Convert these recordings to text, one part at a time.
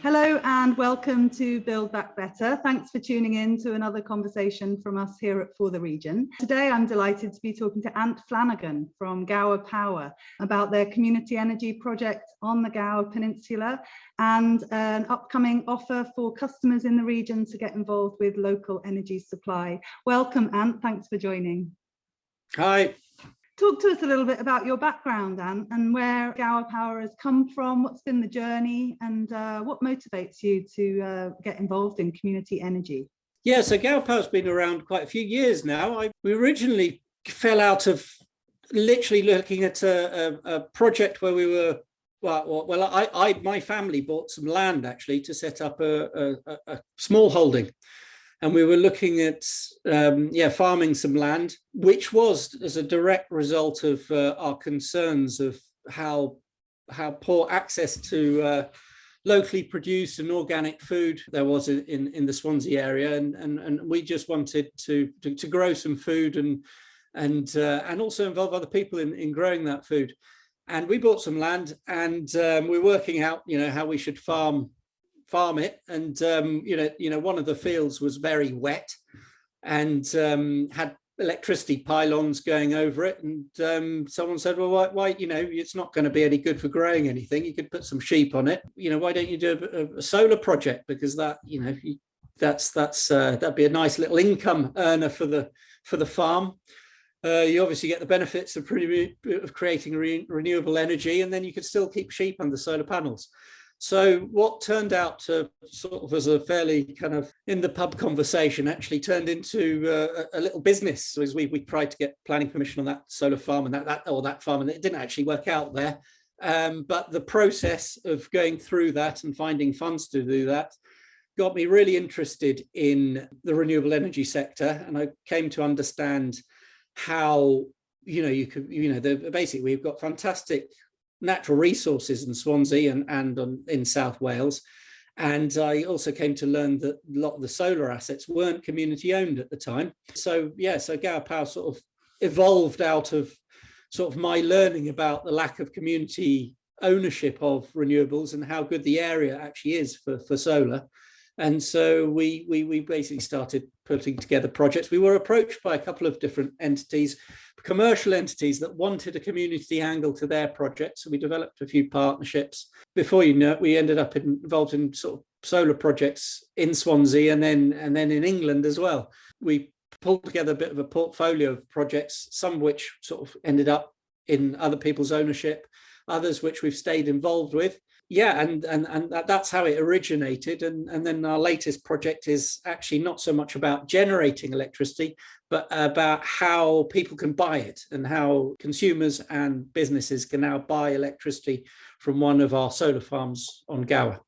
Hello and welcome to Build Back Better. Thanks for tuning in to another conversation from us here at For the Region. Today I'm delighted to be talking to Ant Flanagan from Gower Power about their community energy project on the Gower Peninsula and an upcoming offer for customers in the region to get involved with local energy supply. Welcome, Ant. Thanks for joining. Hi. Talk to us a little bit about your background, Ant, and where Gower Power has come from, what's been the journey, and what motivates you to get involved in community energy? Yeah, so Gower Power's been around quite a few years now. We originally fell out of literally looking at a project where we were, my family bought some land actually to set up a small holding. And we were looking at, farming some land, which was as a direct result of our concerns of how poor access to locally produced and organic food there was in the Swansea area, and we just wanted to grow some food and also involve other people in growing that food. And we bought some land, and we're working out, how we should farm it, and one of the fields was very wet and had electricity pylons going over it, and someone said, well, why it's not going to be any good for growing anything, you could put some sheep on it, why don't you do a solar project, because that that'd be a nice little income earner for the farm. You obviously get the benefits of creating renewable energy, and then you could still keep sheep under solar panels. So what turned out to sort of as a fairly kind of in the pub conversation actually turned into a little business. So as we tried to get planning permission on that solar farm and that farm, and it didn't actually work out there. But the process of going through that and finding funds to do that got me really interested in the renewable energy sector, and I came to understand how you could basically we've got fantastic natural resources in Swansea and in South Wales. And I also came to learn that a lot of the solar assets weren't community owned at the time. So Gower Power sort of evolved out of sort of my learning about the lack of community ownership of renewables and how good the area actually is for solar. And so we basically started putting together projects. We were approached by a couple of different entities, commercial entities that wanted a community angle to their projects. So we developed a few partnerships. Before you know it, we ended up involved in sort of solar projects in Swansea and then in England as well. We pulled together a bit of a portfolio of projects, some of which sort of ended up in other people's ownership, others which we've stayed involved with. Yeah, and that's how it originated. And then our latest project is actually not so much about generating electricity, but about how people can buy it and how consumers and businesses can now buy electricity from one of our solar farms on Gower.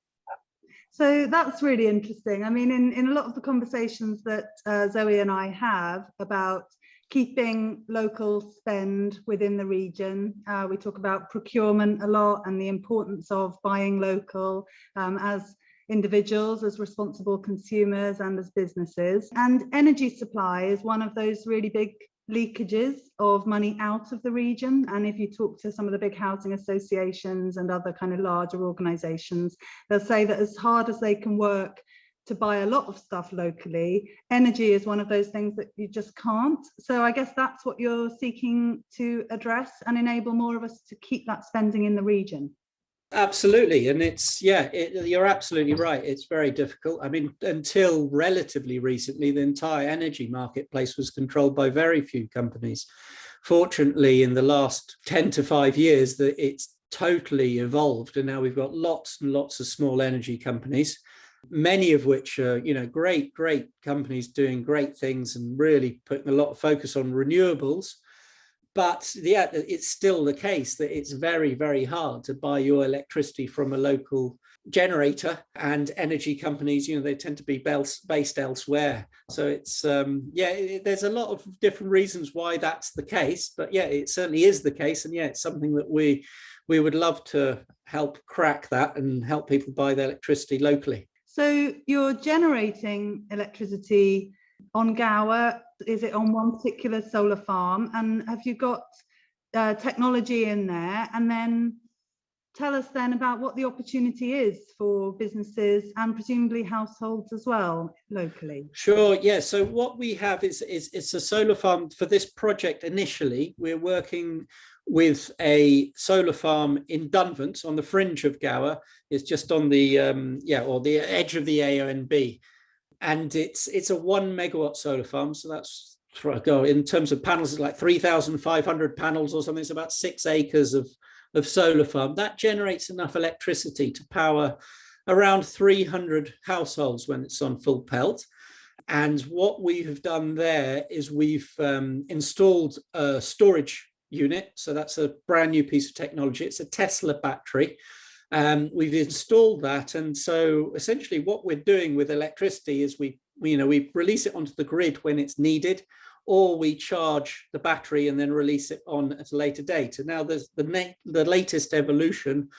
So that's really interesting. I mean, in a lot of the conversations that Zoe and I have about keeping local spend within the region. We talk about procurement a lot and the importance of buying local as individuals, as responsible consumers and as businesses. And energy supply is one of those really big leakages of money out of the region. And if you talk to some of the big housing associations and other kind of larger organisations, they'll say that as hard as they can work to buy a lot of stuff locally, energy is one of those things that you just can't. So I guess that's what you're seeking to address and enable more of us to keep that spending in the region. Absolutely. And you're absolutely right. It's very difficult. I mean, until relatively recently, the entire energy marketplace was controlled by very few companies. Fortunately, in the last 10 to 5 years, it's totally evolved. And now we've got lots and lots of small energy companies, many of which are, great companies doing great things and really putting a lot of focus on renewables. But yeah, it's still the case that it's very, very hard to buy your electricity from a local generator, and energy companies, they tend to be based elsewhere. So it's, there's a lot of different reasons why that's the case. But yeah, it certainly is the case. And yeah, it's something that we would love to help crack that and help people buy their electricity locally. So you're generating electricity on Gower. Is it on one particular solar farm? And have you got technology in there? And then tell us then about what the opportunity is for businesses and presumably households as well locally. Sure, yeah. So what we have is it's a solar farm for this project. Initially, we're working with a solar farm in Dunvant on the fringe of Gower. It's just on the or the edge of the AONB, and it's a 1 megawatt solar farm. So that's in terms of panels, it's like 3,500 panels or something. It's about 6 acres of solar farm that generates enough electricity to power around 300 households when it's on full pelt. And what we have done there is we've installed a storage unit. So that's a brand new piece of technology. It's a Tesla battery. We've installed that. And so essentially what we're doing with electricity is we release it onto the grid when it's needed, or we charge the battery and then release it on at a later date. And now there's the latest evolution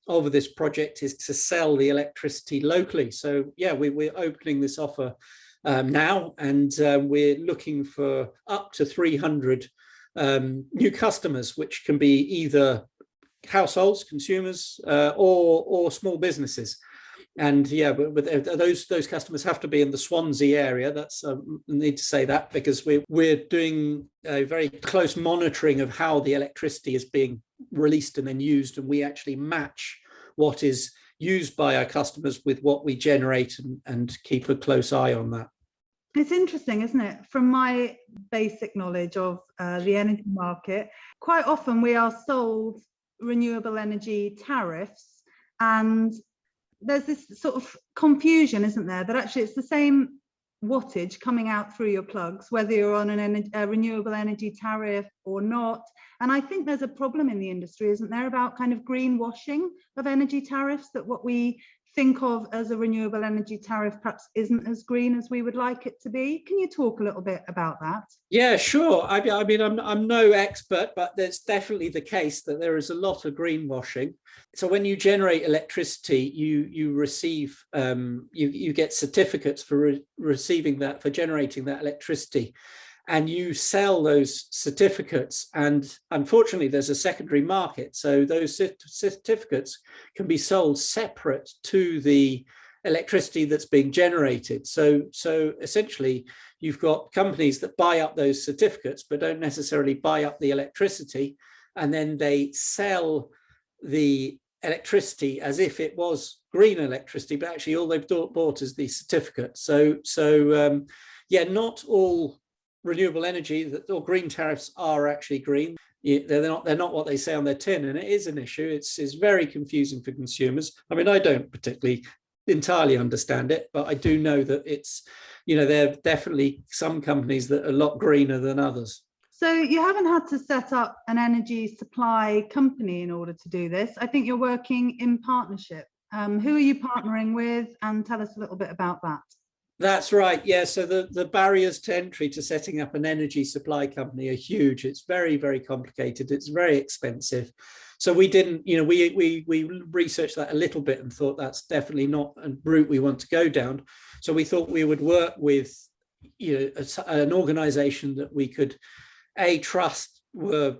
of this project is to sell the electricity locally. So yeah, we're opening this offer now, and we're looking for up to 300 new customers, which can be either households, consumers, or small businesses. And yeah, but those customers have to be in the Swansea area. That's I need to say that because we're doing a very close monitoring of how the electricity is being released and then used, and we actually match what is used by our customers with what we generate and keep a close eye on that. It's interesting, isn't it? From my basic knowledge of the energy market, quite often we are sold renewable energy tariffs, and there's this sort of confusion, isn't there, that actually it's the same wattage coming out through your plugs, whether you're on a renewable energy tariff or not. And I think there's a problem in the industry, isn't there, about kind of greenwashing of energy tariffs, that what we think of as a renewable energy tariff perhaps isn't as green as we would like it to be. Can you talk a little bit about that? Yeah, sure. I mean, I'm no expert, but there's definitely the case that there is a lot of greenwashing. So when you generate electricity, you receive you get certificates for receiving that, for generating that electricity, and you sell those certificates. And unfortunately, there's a secondary market. So those certificates can be sold separate to the electricity that's being generated. So essentially, you've got companies that buy up those certificates, but don't necessarily buy up the electricity. And then they sell the electricity as if it was green electricity, but actually all they've bought is the certificate. So yeah, not all renewable energy or green tariffs are actually green. They're not what they say on their tin, and it is an issue. It's very confusing for consumers. I mean, I don't particularly entirely understand it, but I do know that it's, there are definitely some companies that are a lot greener than others. So you haven't had to set up an energy supply company in order to do this. I think you're working in partnership. Who are you partnering with? And tell us a little bit about that. That's right. Yeah. So the barriers to entry to setting up an energy supply company are huge. It's very, very complicated. It's very expensive. So we didn't, we researched that a little bit and thought that's definitely not a route we want to go down. So we thought we would work with, an organization that we could trust were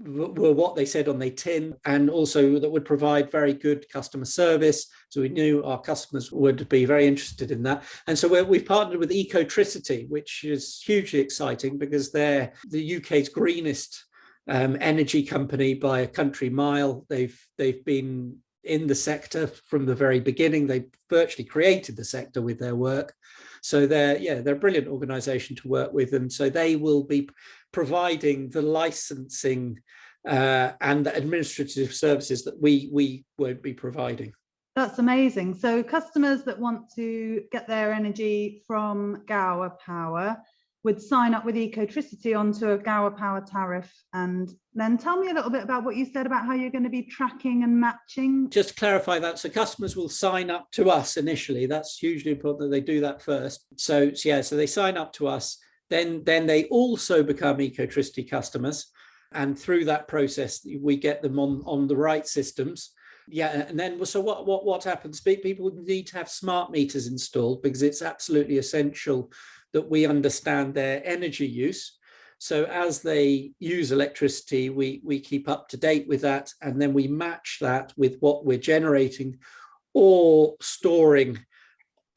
what they said on their tin, and also that would provide very good customer service. So we knew our customers would be very interested in that. And so we've partnered with Ecotricity, which is hugely exciting because they're the UK's greenest energy company by a country mile. They've been in the sector from the very beginning. They virtually created the sector with their work. So they're a brilliant organization to work with. And so they will be providing the licensing and the administrative services that we won't be providing. That's amazing. So customers that want to get their energy from Gower Power would sign up with Ecotricity onto a Gower Power tariff. And then tell me a little bit about what you said about how you're going to be tracking and matching. Just to clarify that, so customers will sign up to us initially. That's hugely important that they do that first. So they sign up to us, then they also become Ecotricity customers. And through that process, we get them on the right systems. Yeah, and then so what happens? People need to have smart meters installed because it's absolutely essential that we understand their energy use. So as they use electricity, we keep up to date with that, and then we match that with what we're generating or storing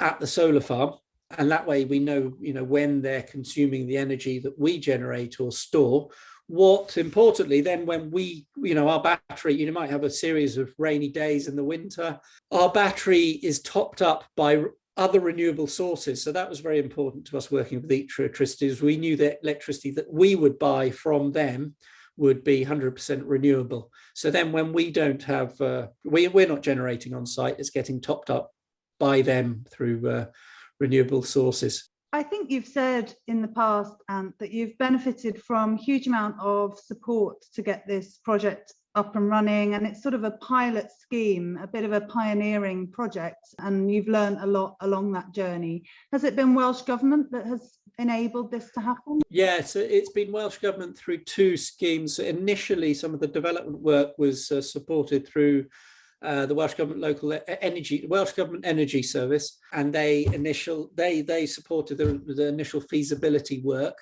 at the solar farm. And that way we know, when they're consuming the energy that we generate or store. What importantly, then when we, our battery, you might have a series of rainy days in the winter, our battery is topped up by other renewable sources. So that was very important to us working with Ecotricity, as we knew that electricity that we would buy from them would be 100% renewable. So then when we don't have, we're not generating on site, it's getting topped up by them through renewable sources. I think you've said in the past, Ant, that you've benefited from a huge amount of support to get this project up and running, and it's sort of a pilot scheme, a bit of a pioneering project, and you've learned a lot along that journey. Has it been Welsh Government that has enabled this to happen? Yeah, so it's been Welsh Government through two schemes. Initially, some of the development work was supported through the Welsh Government Welsh Government Energy Service, and they supported the initial feasibility work,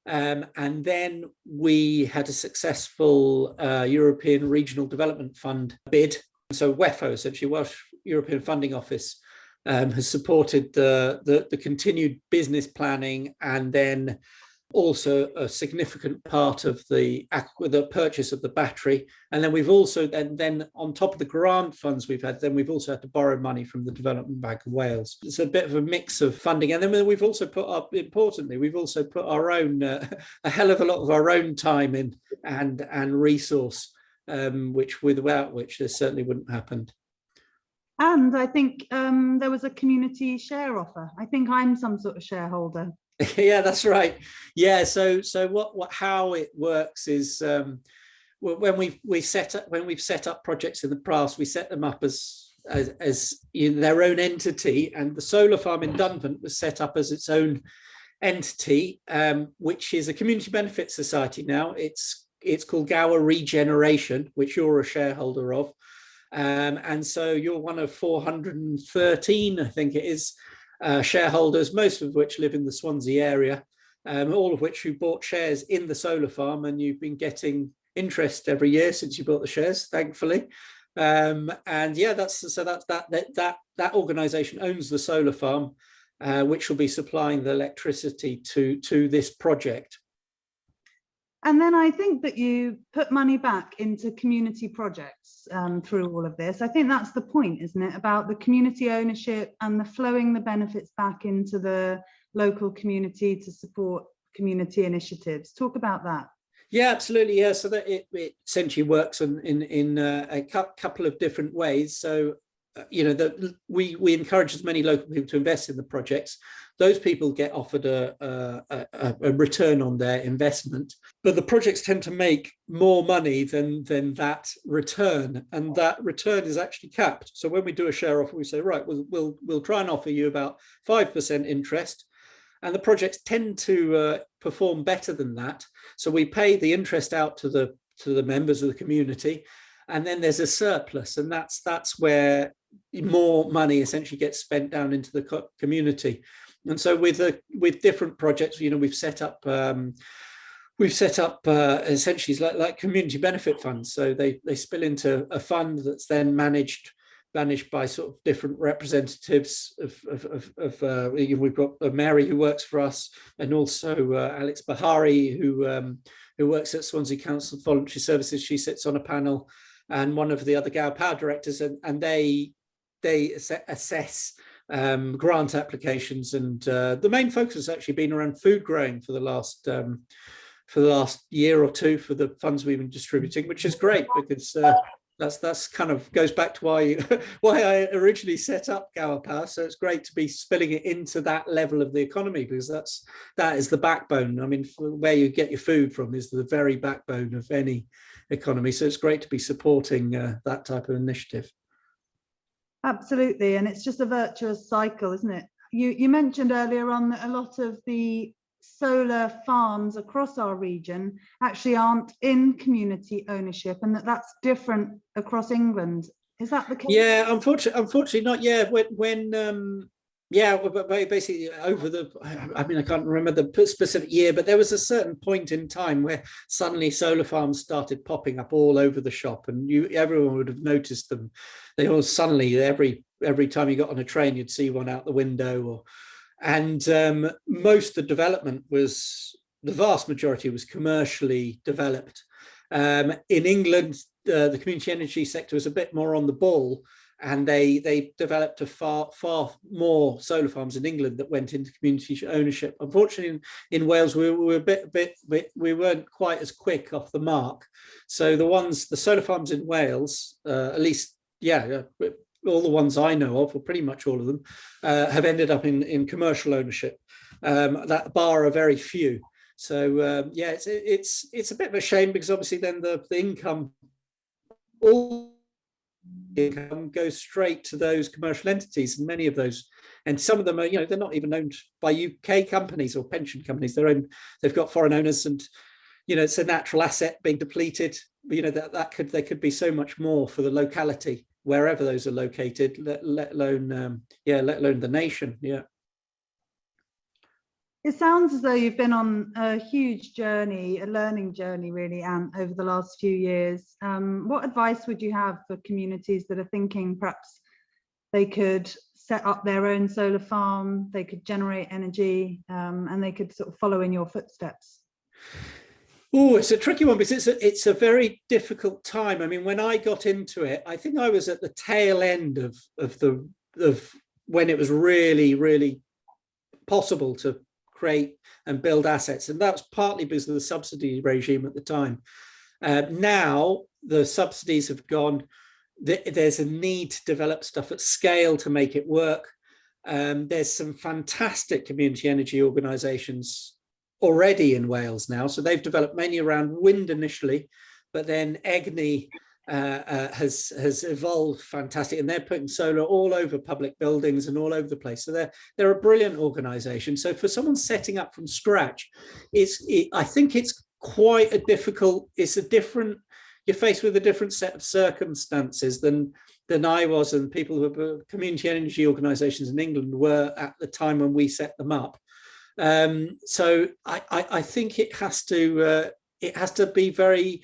and then we had a successful European Regional Development Fund bid. So WEFO, essentially Welsh European Funding Office, has supported the continued business planning, and then also a significant part of the purchase of the battery. And then we've also then on top of the grant funds we've had also had to borrow money from the Development Bank of Wales. It's a bit of a mix of funding. And then we've also put our own a hell of a lot of our own time in and resource, without which this certainly wouldn't happen. And I think there was a community share offer. I think I'm some sort of shareholder. Yeah, that's right. Yeah, so how it works is when we've set up projects in the past, we set them up as their own entity, and the solar farm in Dunvant was set up as its own entity, which is a community benefit society now. It's called Gower Regeneration, which you're a shareholder of, and so you're one of 413, I think it is, shareholders, most of which live in the Swansea area, all of which who bought shares in the solar farm, and you've been getting interest every year since you bought the shares, thankfully. And yeah, that organisation owns the solar farm, which will be supplying the electricity to this project. And then I think that you put money back into community projects through all of this. I think that's the point, isn't it? About the community ownership and the flowing the benefits back into the local community to support community initiatives. Talk about that. Yeah, absolutely. Yeah, so that it essentially works in a couple of different ways. So, we encourage as many local people to invest in the projects. Those people get offered a return on their investment, but the projects tend to make more money than that return, and that return is actually capped. So when we do a share offer, we say, right, we'll try and offer you about 5% interest, and the projects tend to perform better than that. So we pay the interest out to the members of the community, and then there's a surplus, and that's where more money essentially gets spent down into the community. And so with different projects, we've set up essentially like community benefit funds. So they spill into a fund that's then managed by sort of different representatives of we've got Mary who works for us, and also Alex Bahari who works at Swansea Council Voluntary Services. She sits on a panel, and one of the other Gower Power directors, and they assess grant applications, and the main focus has actually been around food growing for the last year or two for the funds we've been distributing, which is great, because that's kind of goes back to why I originally set up Gower Power. So it's great to be spilling it into that level of the economy, because that is the backbone. I mean, where you get your food from is the very backbone of any economy. So it's great to be supporting that type of initiative. Absolutely, and it's just a virtuous cycle, isn't it? You mentioned earlier on that a lot of the solar farms across our region actually aren't in community ownership, and that's different across England. Is that the case? Yeah, unfortunately not. Yeah, when Yeah, but basically over the, I mean, I can't remember the specific year, but there was a certain point in time where suddenly solar farms started popping up all over the shop, and everyone would have noticed them. They all suddenly, every time you got on a train, you'd see one out the window. And most of the development was, the vast majority was commercially developed. In England, the community energy sector was a bit more on the ball, and they developed a far more solar farms in England that went into community ownership. Unfortunately, in Wales, we were we weren't quite as quick off the mark. So the solar farms in Wales, at least, all the ones I know of, or pretty much all of them, have ended up in commercial ownership. That bar are very few. So it's a bit of a shame, because obviously then the income, all income goes straight to those commercial entities, and many of those, and some of them are, they're not even owned by UK companies or pension companies. They've got foreign owners, and it's a natural asset being depleted. There could be so much more for the locality wherever those are located, let alone the nation. Yeah. It sounds as though you've been on a huge journey, a learning journey, really, Ant, over the last few years. What advice would you have for communities that are thinking perhaps they could set up their own solar farm, they could generate energy, and they could sort of follow in your footsteps? Oh, it's a tricky one, because it's a very difficult time. I mean, when I got into it, I think I was at the tail end of when it was really, really possible to create and build assets, and that was partly because of the subsidy regime at the time. Now the subsidies have gone. There's a need to develop stuff at scale to make it work. There's some fantastic community energy organisations already in Wales now. So they've developed many around wind initially, but then EGNI has evolved fantastic, and they're putting solar all over public buildings and all over the place. So they're a brilliant organisation. So for someone setting up from scratch, I think it's quite a difficult. You're faced with a different set of circumstances than I was, and people who were community energy organisations in England were at the time when we set them up. So I think it has to be very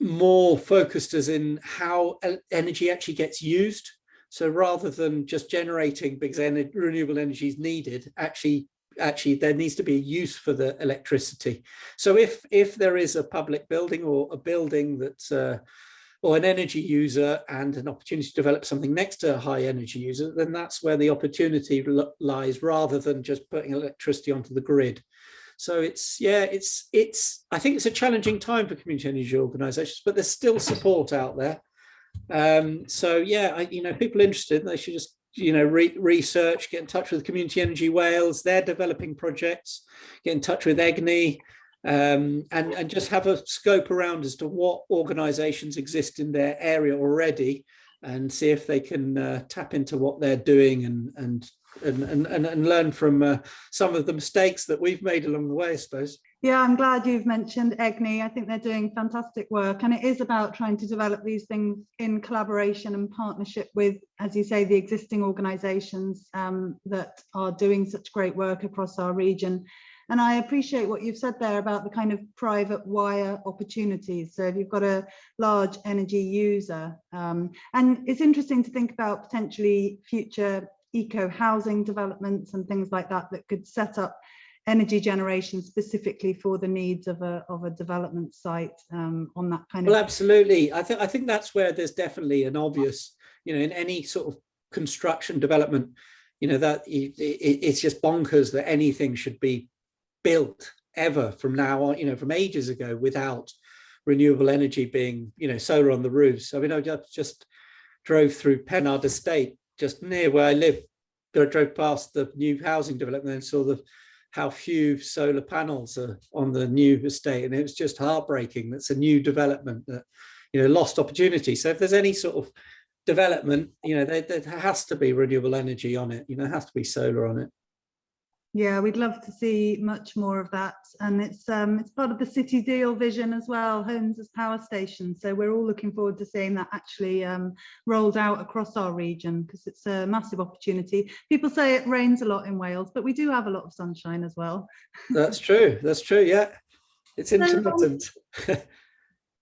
more focused, as in how energy actually gets used. So rather than just generating because renewable energy is needed, actually there needs to be a use for the electricity. So if there is a public building or a building that's or an energy user and an opportunity to develop something next to a high energy user, then that's where the opportunity lies, rather than just putting electricity onto the grid. So I think it's a challenging time for community energy organisations, but there's still support out there. People interested, they should just research, get in touch with Community Energy Wales. They're developing projects. Get in touch with EGNI. And just have a scope around as to what organisations exist in their area already, and see if they can tap into what they're doing and learn from some of the mistakes that we've made along the way, I suppose. Yeah, I'm glad you've mentioned EGNI. I think they're doing fantastic work, and it is about trying to develop these things in collaboration and partnership with, as you say, the existing organisations that are doing such great work across our region. And I appreciate what you've said there about the kind of private wire opportunities. So if you've got a large energy user, and it's interesting to think about potentially future eco-housing developments and things like that could set up energy generation specifically for the needs of a development site on that kind of. Well, absolutely. I think that's where there's definitely an obvious, in any sort of construction development, that it's just bonkers that anything should be built ever from now on, from ages ago, without renewable energy being, solar on the roofs. I mean, I just drove through Pennard Estate, just near where I live. I drove past the new housing development and saw how few solar panels are on the new estate, and it was just heartbreaking. That's a new development that, lost opportunity. So if there's any sort of development, there has to be renewable energy on it. There has to be solar on it. Yeah, we'd love to see much more of that, and it's part of the City Deal vision as well, homes as power stations. So we're all looking forward to seeing that actually rolled out across our region, because it's a massive opportunity. People say it rains a lot in Wales, but we do have a lot of sunshine as well. That's true. That's true. Yeah, it's intermittent.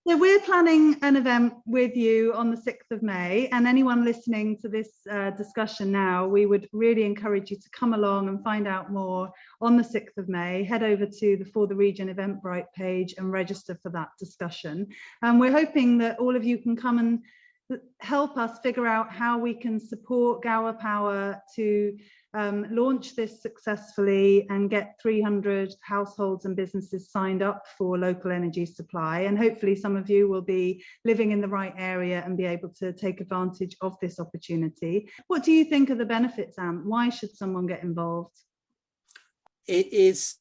So we're planning an event with you on the 6th of May, and anyone listening to this discussion now, we would really encourage you to come along and find out more on the 6th of May. Head over to the For the Region Eventbrite page and register for that discussion. And we're hoping that all of you can come and help us figure out how we can support Gower Power to launch this successfully and get 300 households and businesses signed up for local energy supply. And hopefully some of you will be living in the right area and be able to take advantage of this opportunity. What do you think are the benefits, Ant? Why should someone get involved? It is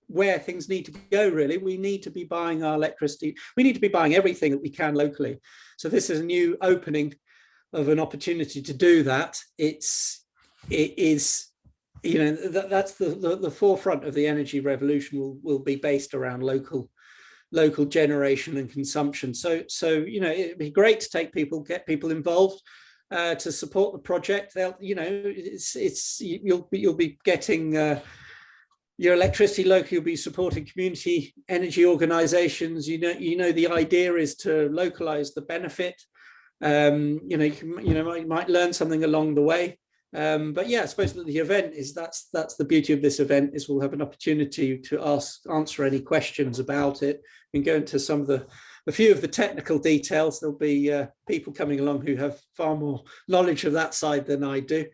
where things need to go, really. We need to be buying our electricity. We need to be buying everything that we can locally. So this is a new opening of an opportunity to do that. It is, you know, that's the forefront of the energy revolution will be based around local generation and consumption. So you know, it'd be great to get people involved to support the project. They'll, you know, you'll be getting your electricity locally. You'll be supporting community energy organizations. You know the idea is to localize the benefit. You know, you might learn something along the way. But yeah, I suppose that the event is, that's the beauty of this event, is we'll have an opportunity to answer any questions about it and go into a few of the technical details. There'll be people coming along who have far more knowledge of that side than I do.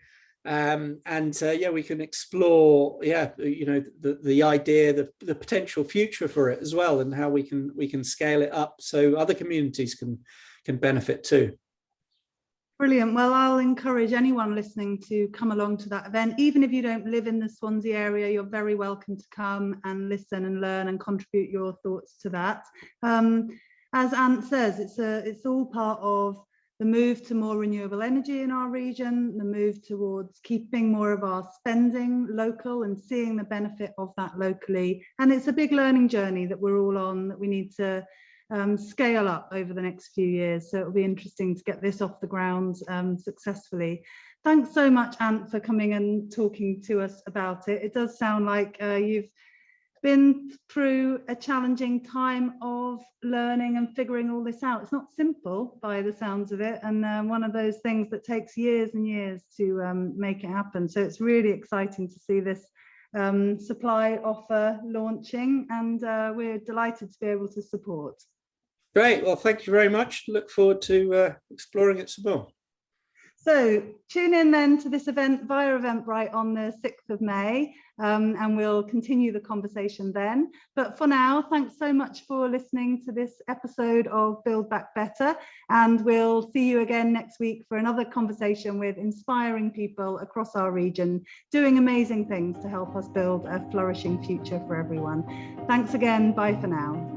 Yeah, we can explore, you know, the idea, the potential future for it as well, and how we can scale it up so other communities can benefit too. Brilliant. Well, I'll encourage anyone listening to come along to that event. Even if you don't live in the Swansea area, you're very welcome to come and listen and learn and contribute your thoughts to that. As Ant says, it's all part of the move to more renewable energy in our region, the move towards keeping more of our spending local and seeing the benefit of that locally. And it's a big learning journey that we're all on, that we need to scale up over the next few years. So it'll be interesting to get this off the ground successfully. Thanks so much, Ant, for coming and talking to us about it. It does sound like you've been through a challenging time of learning and figuring all this out. It's not simple by the sounds of it, and one of those things that takes years and years to make it happen. So it's really exciting to see this supply offer launching, and we're delighted to be able to support. Great. Well, thank you very much. Look forward to exploring it some more. So tune in then to this event via Eventbrite on the 6th of May, and we'll continue the conversation then. But for now, thanks so much for listening to this episode of Build Back Better, and we'll see you again next week for another conversation with inspiring people across our region doing amazing things to help us build a flourishing future for everyone. Thanks again. Bye for now.